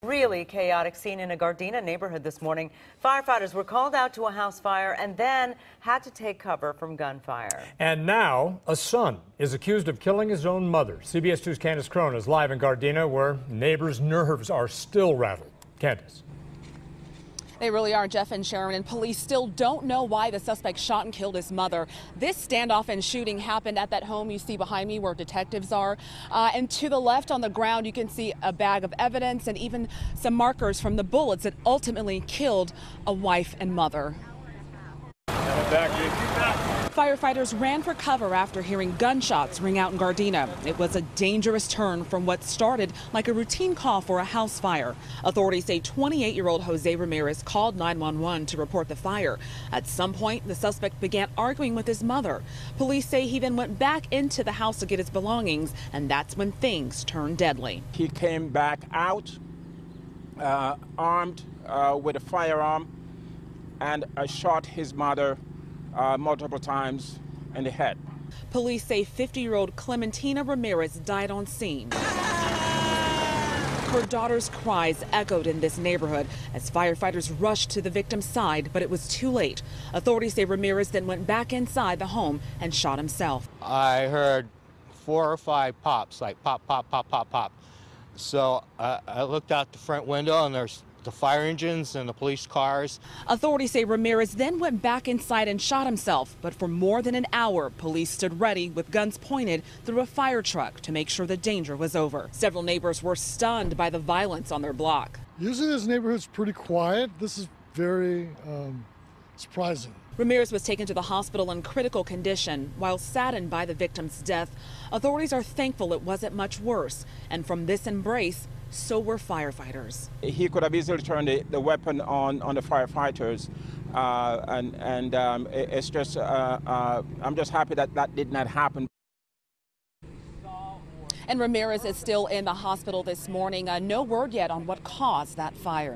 Really chaotic scene in a Gardena neighborhood this morning. Firefighters were called out to a house fire and then had to take cover from gunfire. And now a son is accused of killing his own mother. CBS 2's Kandiss Crone is live in Gardena, where neighbors' nerves are still rattled. Kandiss. They really are, Jeff and Sharon, and police still don't know why the suspect shot and killed his mother. This standoff and shooting happened at that home you see behind me where detectives are. And to the left on the ground, you can see a bag of evidence and even some markers from the bullets that ultimately killed a wife and mother. Firefighters ran for cover after hearing gunshots ring out in Gardena. It was a dangerous turn from what started like a routine call for a house fire. Authorities say 28-year-old Jose Ramirez called 911 to report the fire. At some point, the suspect began arguing with his mother. Police say he then went back into the house to get his belongings, and that's when things turned deadly. He came back out armed with a firearm and shot his mother multiple times in the head. Police say 50-year-old Clementina Ramirez died on scene. Her daughter's cries echoed in this neighborhood as firefighters rushed to the victim's side, but it was too late. Authorities say Ramirez then went back inside the home and shot himself. I heard 4 or 5 pops, like pop, pop, pop, pop, pop. So I looked out the front window and there's the fire engines and the police cars. Authorities say Ramirez then went back inside and shot himself, but for more than an hour, police stood ready with guns pointed through a fire truck to make sure the danger was over. Several neighbors were stunned by the violence on their block. Usually this neighborhood's pretty quiet. This is very surprising. Ramirez was taken to the hospital in critical condition. While saddened by the victim's death, authorities are thankful it wasn't much worse. And from this embrace, so were firefighters. He could have easily turned the weapon on the firefighters, it's just I'm just happy that that did not happen. And Ramirez is still in the hospital this morning. No word yet on what caused that fire.